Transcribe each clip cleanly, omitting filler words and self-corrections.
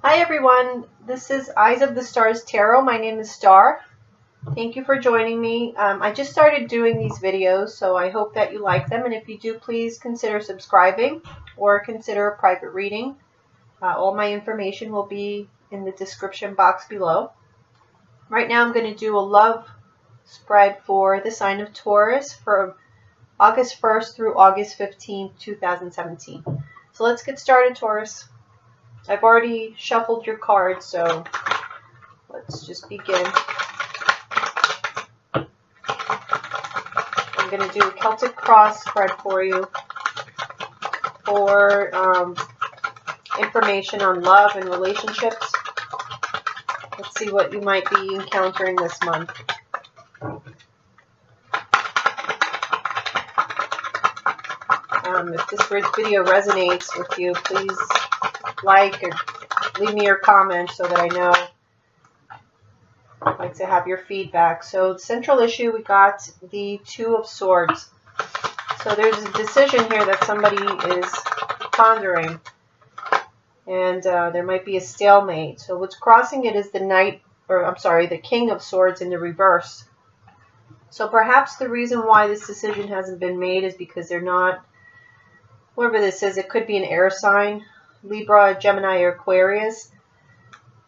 Hi everyone, this is Eyes of the Stars Tarot. My name is Star. Thank you for joining me. I just started doing these videos, so I hope that you like them. And if you do, please consider subscribing or consider a private reading. All my information will be in the description box below. Right now I'm going to do a love spread for the sign of Taurus for August 1st through August 15th, 2017. So let's get started, Taurus. I've already shuffled your cards, so let's just begin. I'm going to do a Celtic cross spread for you for information on love and relationships. Let's see what you might be encountering this month. If this video resonates with you, please like or leave me your comments so that I know. I'd like to have your feedback. So the central issue, we got the Two of Swords. So there's a decision here that somebody is pondering, and there might be a stalemate. So what's crossing it is the King of Swords in the reverse. So perhaps the reason why this decision hasn't been made is because they're not, whoever this is, it could be an air sign, Libra, Gemini, or Aquarius.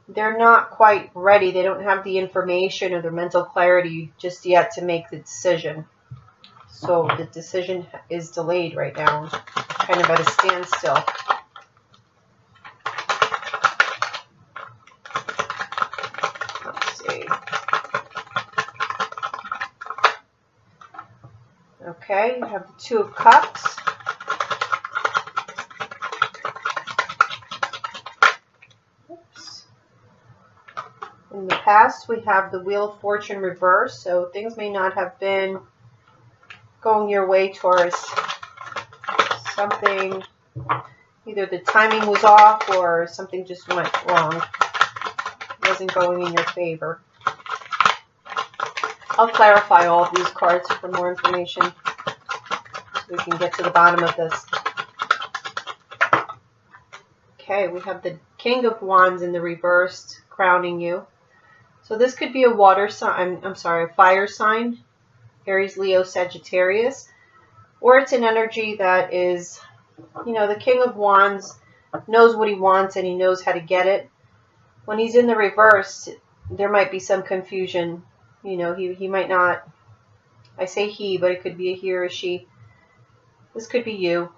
They're not quite ready. They don't have the information or the mental clarity just yet to make the decision. So the decision is delayed right now, kind of at a standstill. Let's see. Okay, you have the Two of Cups. In the past, we have the Wheel of Fortune reversed, so things may not have been going your way, Taurus. Something, either the timing was off or something just went wrong. It wasn't going in your favor. I'll clarify all of these cards for more information so we can get to the bottom of this. Okay, we have the King of Wands in the reversed, crowning you. So this could be a water sign, a fire sign, Aries, Leo, Sagittarius, or it's an energy that is, the King of Wands knows what he wants and he knows how to get it. When he's in the reverse, there might be some confusion. He might not, I say he, but it could be a he or a she. This could be you.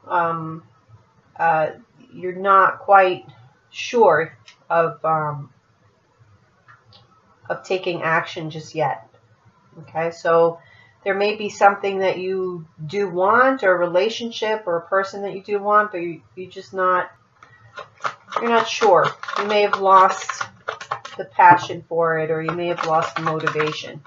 You're not quite sure of taking action just yet. Okay, so there may be something that you do want, or a relationship, or a person that you do want, but you're not sure. You may have lost the passion for it, or you may have lost the motivation.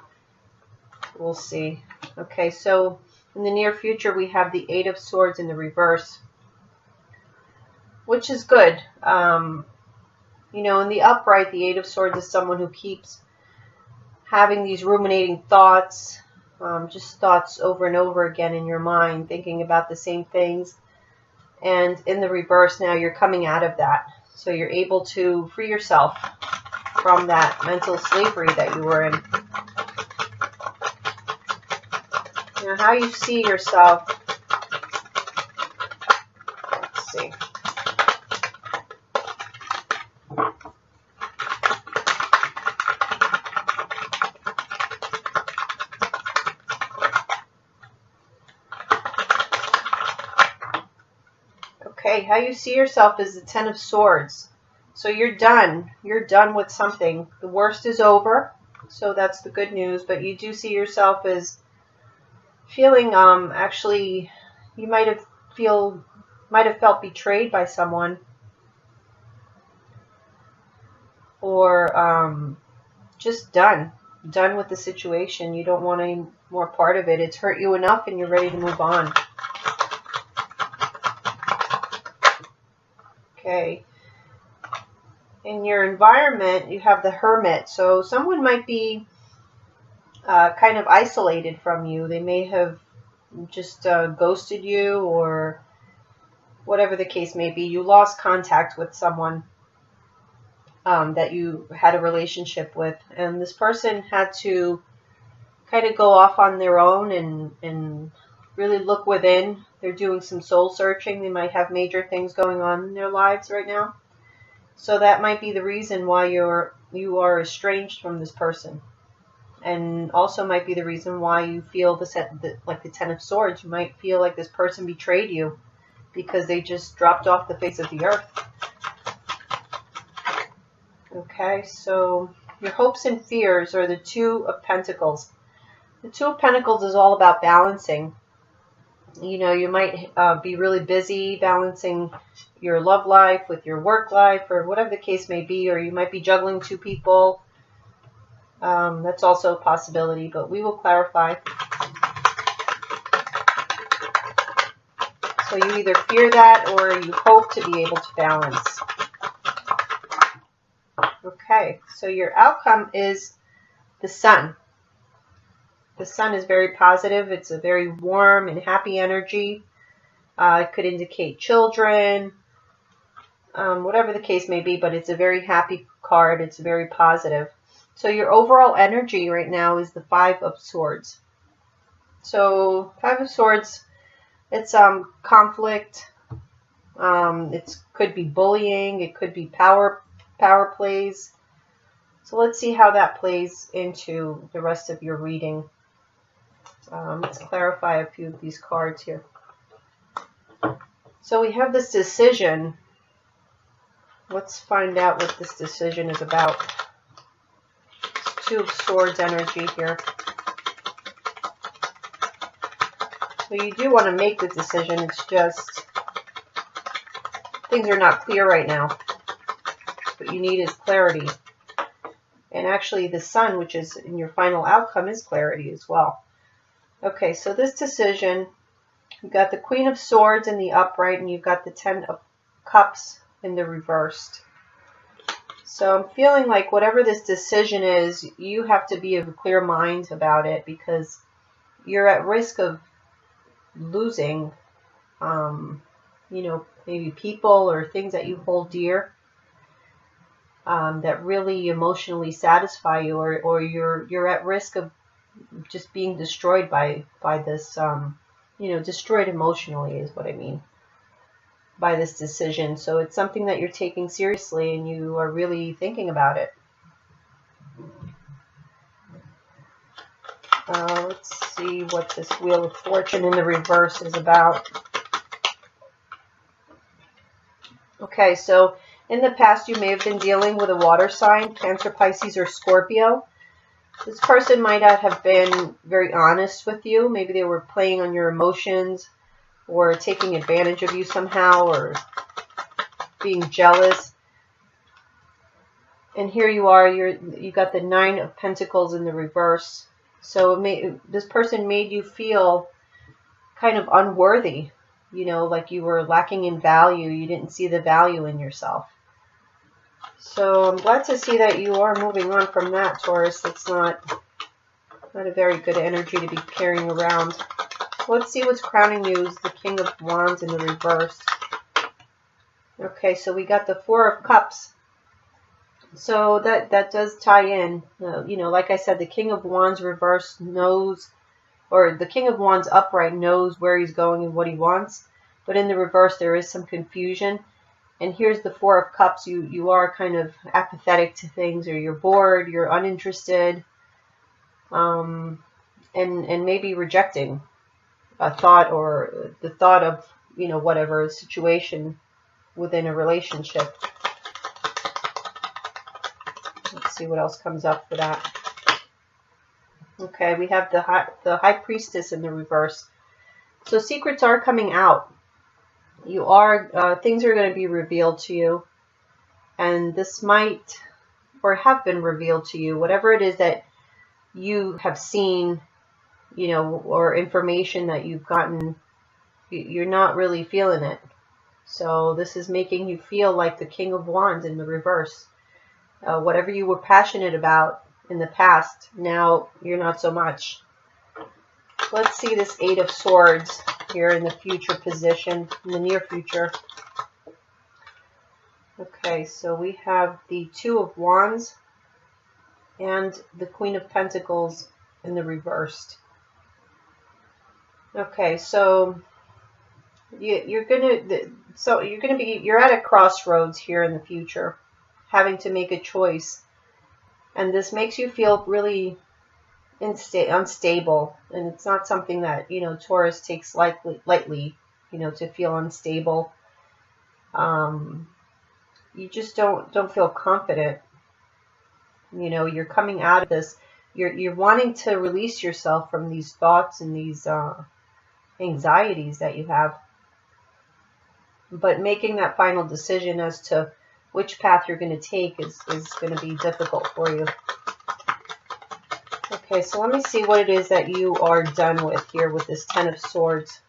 We'll see. Okay, so in the near future, we have the Eight of Swords in the reverse, which is good. In the upright, the Eight of Swords is someone who keeps having these ruminating thoughts, just thoughts over and over again in your mind, thinking about the same things. And in the reverse now, you're coming out of that. So you're able to free yourself from that mental slavery that you were in. Now, how you see yourself, let's see. Okay, how you see yourself is the Ten of Swords. So you're done. You're done with something. The worst is over, so that's the good news. But you do see yourself as feeling, actually, you might have felt betrayed by someone, or just done with the situation. You don't want any more part of it. It's hurt you enough, and you're ready to move on. Okay. In your environment, you have the Hermit. So someone might be kind of isolated from you. They may have just ghosted you, or whatever the case may be. You lost contact with someone. that you had a relationship with. And this person had to kind of go off on their own and really look within. They're doing some soul searching. They might have major things going on in their lives right now. So that might be the reason why you are estranged from this person. And also might be the reason why you feel like the Ten of Swords. You might feel like this person betrayed you because they just dropped off the face of the earth. Okay, so your hopes and fears are the Two of Pentacles. The Two of Pentacles is all about balancing. You know, you might be really busy balancing your love life with your work life, or whatever the case may be, or you might be juggling two people. That's also a possibility, but we will clarify. So you either fear that or you hope to be able to balance. Okay, so your outcome is the Sun. The Sun is very positive. It's a very warm and happy energy. It could indicate children, whatever the case may be, but it's a very happy card. It's very positive. So your overall energy right now is the Five of Swords. So Five of Swords, it's conflict. It could be bullying. It could be power plays. So let's see how that plays into the rest of your reading. Let's clarify a few of these cards here. So we have this decision. Let's find out what this decision is about. Two of Swords energy here. So you do want to make the decision. It's just things are not clear right now. What you need is clarity. And actually the Sun, which is in your final outcome, is clarity as well. Okay, so this decision, you've got the Queen of Swords in the upright, and you've got the Ten of Cups in the reversed. So I'm feeling like whatever this decision is, you have to be of a clear mind about it, because you're at risk of losing, you know, maybe people or things that you hold dear, that really emotionally satisfy you, or you're at risk of just being destroyed by this, you know, destroyed emotionally is what I mean by this decision. So it's something that you're taking seriously and you are really thinking about it. Let's see what this Wheel of Fortune in the reverse is about. Okay, so in the past you may have been dealing with a water sign, Cancer, Pisces, or Scorpio. This person might not have been very honest with you. Maybe they were playing on your emotions or taking advantage of you somehow, or being jealous. And here you are, you got the Nine of Pentacles in the reverse. So this person made you feel kind of unworthy, you know, like you were lacking in value. You didn't see the value in yourself. So I'm glad to see that you are moving on from that, Taurus. That's not a very good energy to be carrying around. Let's see what's crowning you is the King of Wands in the reverse. Okay, so we got the Four of Cups. So that does tie in. You know, like I said, the King of Wands reverse knows, or the King of Wands upright knows where he's going and what he wants. But in the reverse, there is some confusion. And here's the Four of Cups. You are kind of apathetic to things, or you're bored, you're uninterested, and maybe rejecting a thought, or the thought of, you know, whatever situation within a relationship. Let's see what else comes up for that. Okay, we have the High Priestess in the reverse. So secrets are coming out. You are, things are going to be revealed to you, and this might, or have been revealed to you, whatever it is that you have seen, you know, or information that you've gotten, you're not really feeling it. So this is making you feel like the King of Wands in the reverse. Whatever you were passionate about in the past, now you're not so much. Let's see this Eight of Swords here in the future position, in the near future. Okay, so we have the Two of Wands and the Queen of Pentacles in the reversed. Okay, so you're at a crossroads here in the future, having to make a choice, and this makes you feel really unstable, and it's not something that Taurus takes lightly, to feel unstable. You just don't feel confident. You're coming out of this. You're wanting to release yourself from these thoughts and these anxieties that you have, but making that final decision as to which path you're going to take is going to be difficult for you. Okay, so let me see what it is that you are done with here with this Ten of Swords.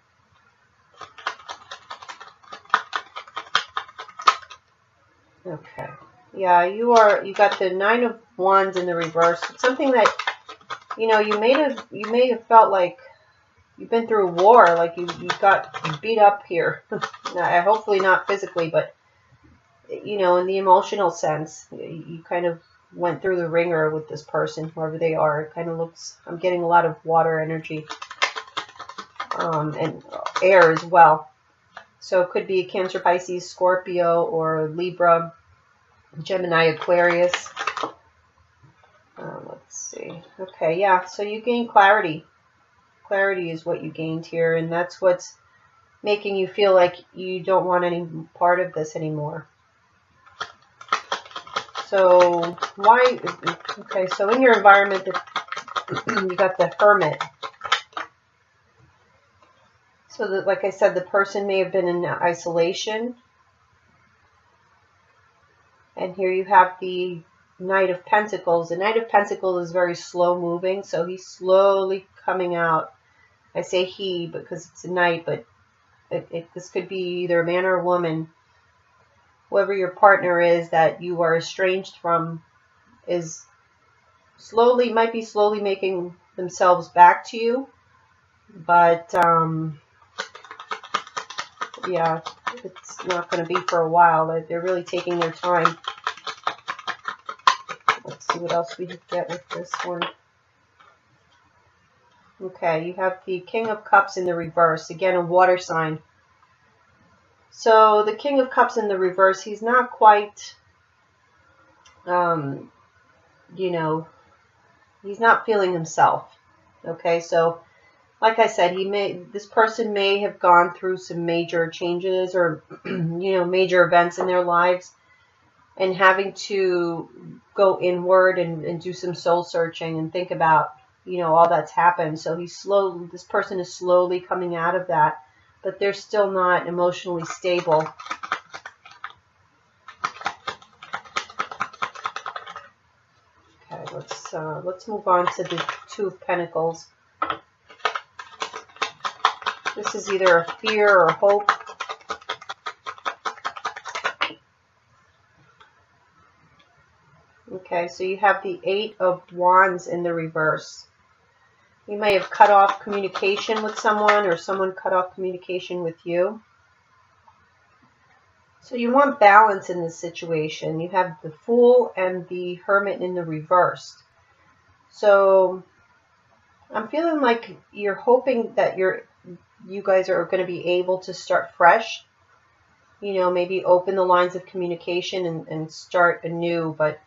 Okay. Yeah, you got the Nine of Wands in the reverse. It's something that you may have felt like you've been through a war, like you got beat up here. Hopefully not physically, but in the emotional sense, you kind of went through the ringer with this person, whoever they are. It kind of looks, I'm getting a lot of water energy, and air as well. So it could be Cancer, Pisces, Scorpio, or Libra, Gemini, Aquarius. Let's see. Okay, yeah, so you gain clarity. Clarity is what you gained here, and that's what's making you feel like you don't want any part of this anymore. So why? Okay, so in your environment, you got the Hermit. So that, like I said, the person may have been in isolation. And here you have the Knight of Pentacles. The Knight of Pentacles is very slow moving, so he's slowly coming out. I say he because it's a knight, but this could be either a man or a woman. Whoever your partner is that you are estranged from is might be slowly making themselves back to you. But yeah, it's not going to be for a while. They're really taking their time. Let's see what else we get with this one. Okay, you have the King of Cups in the reverse. Again, a water sign. So the King of Cups in the reverse, he's not quite, he's not feeling himself. Okay, so like I said, this person may have gone through some major changes or, major events in their lives, and having to go inward and do some soul searching and think about, all that's happened. So this person is slowly coming out of that, but they're still not emotionally stable. Okay, let's move on to the Two of Pentacles. This is either a fear or hope. Okay, so you have the Eight of Wands in the reverse. You may have cut off communication with someone, or someone cut off communication with you. So you want balance in this situation. You have the Fool and the Hermit in the reverse. So I'm feeling like you're hoping that you guys are going to be able to start fresh. Maybe open the lines of communication and start anew. But,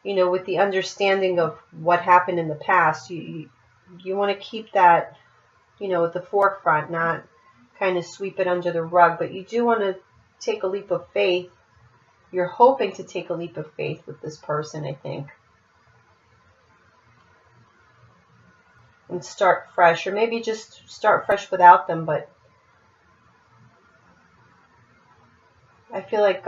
with the understanding of what happened in the past, you want to keep that, at the forefront, not kind of sweep it under the rug. But you do want to take a leap of faith. You're hoping to take a leap of faith with this person, I think. And start fresh, or maybe just start fresh without them. But I feel like,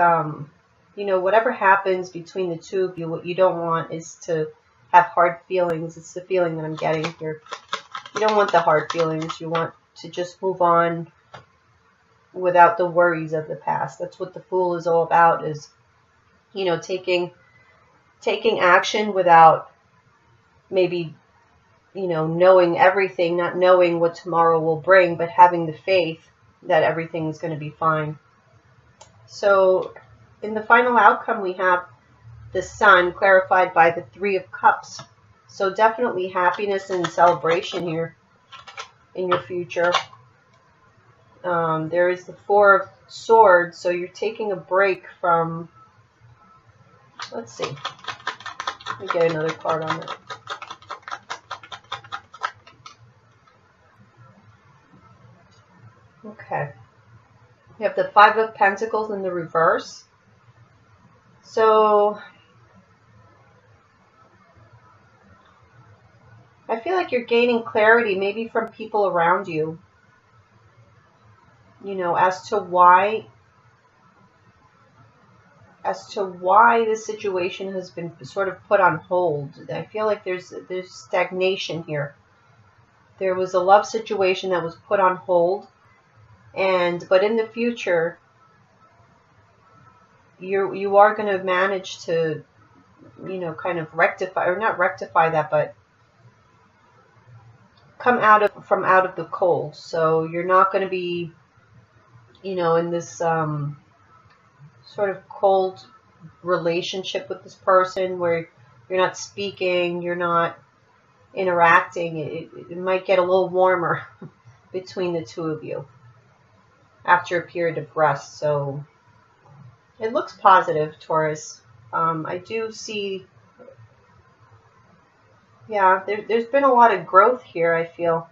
whatever happens between the two of you, what you don't want is to have hard feelings. It's the feeling that I'm getting here. You don't want the hard feelings. You want to just move on without the worries of the past. That's what the Fool is all about, is, taking action without maybe, knowing everything, not knowing what tomorrow will bring, but having the faith that everything's going to be fine. So in the final outcome, we have the Sun clarified by the Three of Cups. So definitely happiness and celebration here in your future. There is the Four of Swords, so you're taking a break from, let's see, let me get another card on that. Okay. You have the Five of Pentacles in the reverse. So I feel like you're gaining clarity maybe from people around you, you know, as to why this situation has been sort of put on hold. I feel like there's stagnation here. There was a love situation that was put on hold, but in the future you are going to manage to, you know, kind of rectify, or not rectify that, but come from out of the cold. So you're not going to be, you know, in this sort of cold relationship with this person where you're not speaking, you're not interacting. It might get a little warmer between the two of you after a period of rest. So it looks positive, Taurus. I do see, yeah, there's been a lot of growth here, I feel.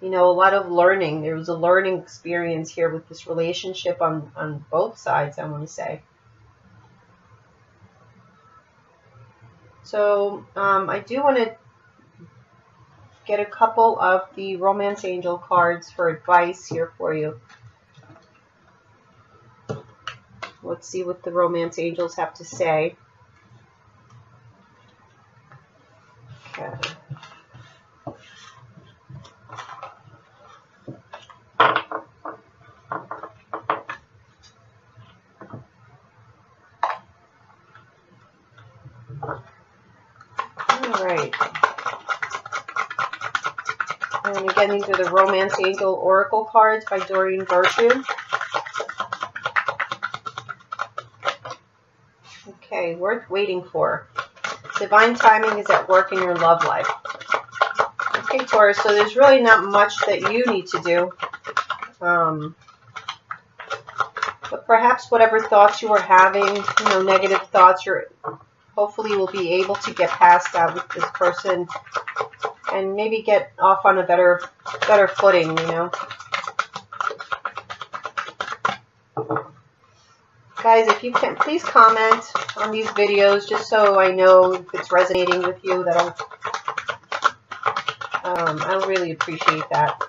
You know, a lot of learning. There was a learning experience here with this relationship on both sides, I want to say. So I do want to get a couple of the Romance Angel cards for advice here for you. Let's see what the Romance Angels have to say. Okay. All right. And again, these are the Romance Angel Oracle cards by Doreen Virtue. Okay, worth waiting for. Divine timing is at work in your love life. Okay, Taurus, so there's really not much that you need to do. But perhaps whatever thoughts you were having, you know, negative thoughts, hopefully will be able to get past that with this person and maybe get off on a better footing, you know. Guys, if you can, please comment on these videos just so I know if it's resonating with you. I'll really appreciate that.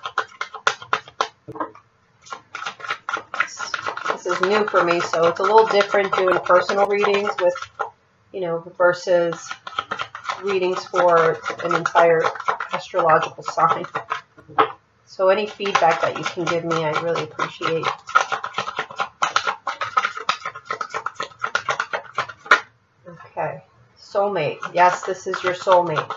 This is new for me, so it's a little different doing personal readings with, you know, versus readings for an entire astrological sign. So any feedback that you can give me, I really appreciate. Okay, soulmate. Yes, this is your soulmate.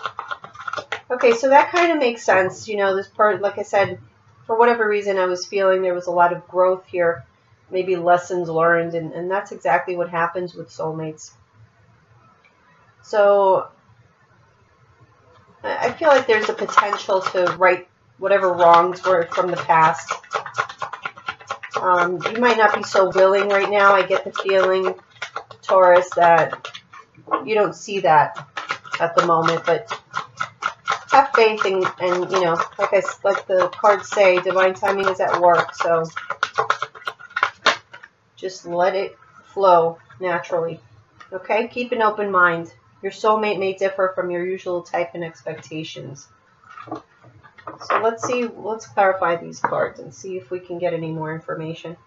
Okay, so that kind of makes sense. You know, this part, like I said, for whatever reason, I was feeling there was a lot of growth here, maybe lessons learned, and that's exactly what happens with soulmates. So I feel like there's a potential to right whatever wrongs were from the past. You might not be so willing right now. I get the feeling, Taurus, that you don't see that at the moment, but have faith and you know, like the cards say, divine timing is at work. So just let it flow naturally. Okay, keep an open mind. Your soulmate may differ from your usual type and expectations. So let's clarify these cards and see if we can get any more information.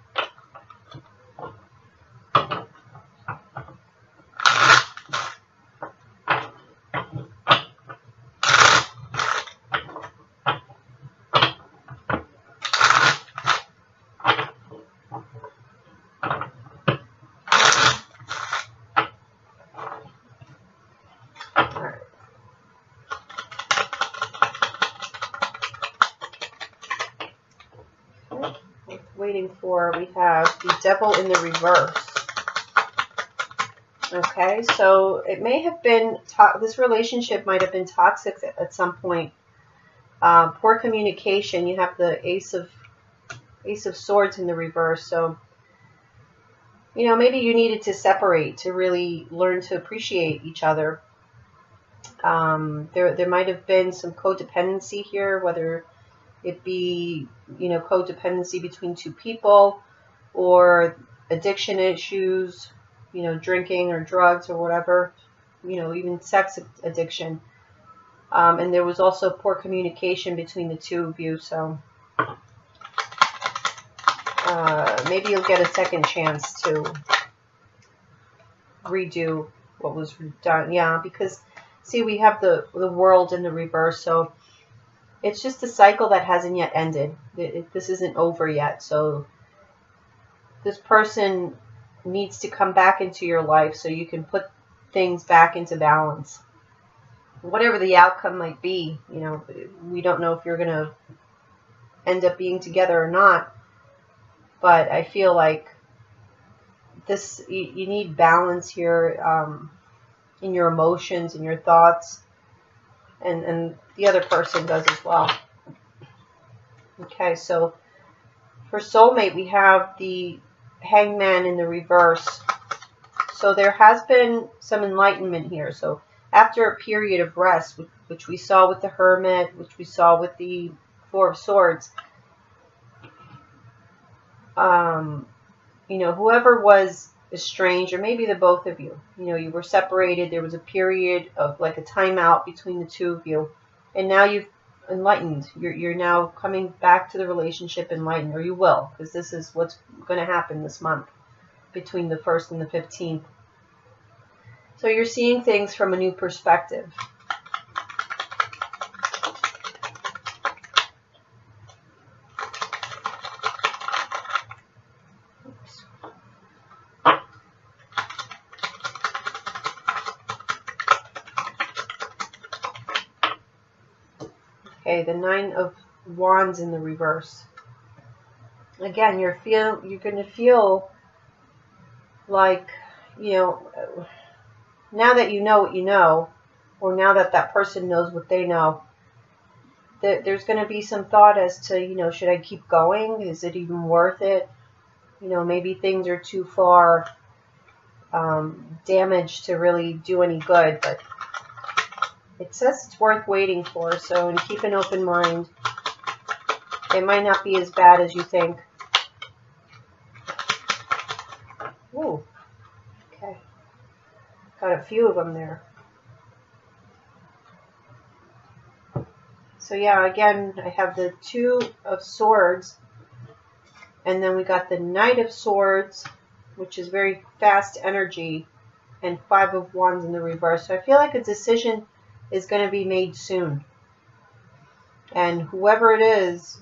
Waiting for, we have the Devil in the reverse. Okay, so it may have been, this relationship might have been toxic at some point. Poor communication. You have the Ace of Swords in the reverse. So, maybe you needed to separate to really learn to appreciate each other. There might have been some codependency here, whether it be, codependency between two people or addiction issues, drinking or drugs or whatever, even sex addiction. And there was also poor communication between the two of you. So maybe you'll get a second chance to redo what was done. Yeah, because see, we have the World in the reverse. So it's just a cycle that hasn't yet ended. This isn't over yet. So this person needs to come back into your life so you can put things back into balance. Whatever the outcome might be, we don't know if you're going to end up being together or not. But I feel like this, you need balance here in your emotions and your thoughts. And the other person does as well. Okay, so for soulmate, we have the Hangman in the reverse. So there has been some enlightenment here. So after a period of rest, which we saw with the Hermit, which we saw with the Four of Swords, whoever was estranged, or maybe the both of you, you were separated. There was a period of like a timeout between the two of you, and now you've enlightened. You're now coming back to the relationship enlightened, or you will, because this is what's going to happen this month between the 1st and the 15th. So you're seeing things from a new perspective. Okay, the Nine of Wands in the reverse. Again, you're going to feel like, now that you know what you know, or now that that person knows what they know, that there's going to be some thought as to, should I keep going? Is it even worth it? Maybe things are too far damaged to really do any good, but it says it's worth waiting for. So, and keep an open mind. It might not be as bad as you think. Ooh, okay. Got a few of them there. So yeah, again, I have the Two of Swords, and then we got the Knight of Swords, which is very fast energy, and Five of Wands in the reverse. So I feel like a decision is going to be made soon. And whoever it is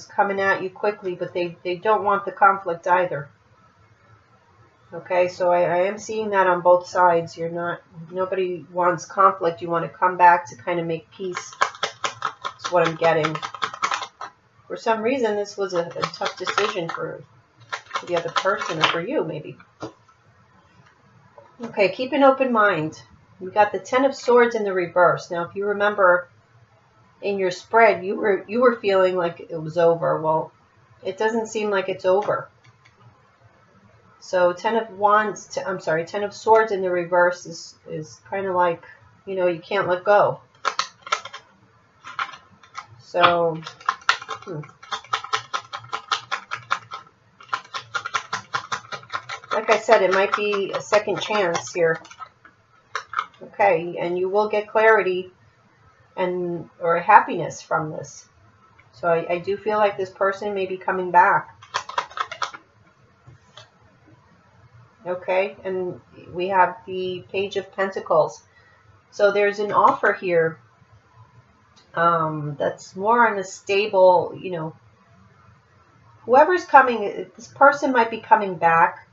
coming at you quickly, but they don't want the conflict either. Okay, so I am seeing that on both sides. Nobody wants conflict. You want to come back to kind of make peace. That's what I'm getting. For some reason, this was a tough decision for the other person, or for you, maybe. Okay, keep an open mind. We got the Ten of Swords in the reverse. Now, if you remember in your spread, you were feeling like it was over. Well, it doesn't seem like it's over. So Ten of Swords in the reverse is kind of like, you can't let go. So, like I said, it might be a second chance here. Okay, and you will get clarity or happiness from this. So I do feel like this person may be coming back. Okay, and we have the Page of Pentacles. So there's an offer here that's more on a stable, whoever's coming, this person might be coming back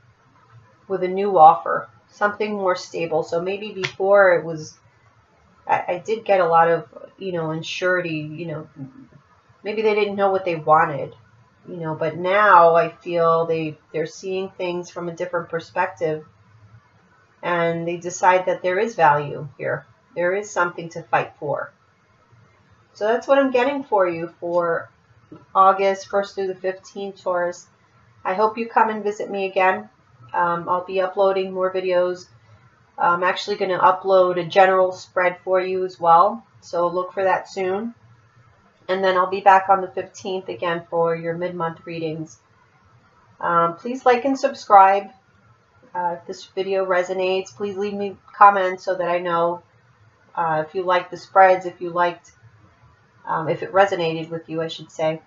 with a new offer, something more stable. So maybe before it was, I did get a lot of, unsurety, maybe they didn't know what they wanted. But now I feel they're seeing things from a different perspective. and they decide that there is value here. There is something to fight for. So that's what I'm getting for you for August 1st through the 15th, Taurus. I hope you come and visit me again. I'll be uploading more videos. I'm actually going to upload a general spread for you as well. So look for that soon. And then I'll be back on the 15th again for your mid-month readings. Please like and subscribe. If this video resonates, please leave me comments so that I know if you liked the spreads, if you liked, if it resonated with you, I should say.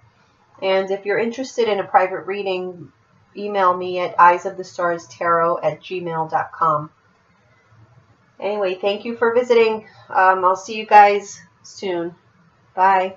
And if you're interested in a private reading, email me at eyesofthestarstarot@gmail.com. Anyway, thank you for visiting. I'll see you guys soon. Bye.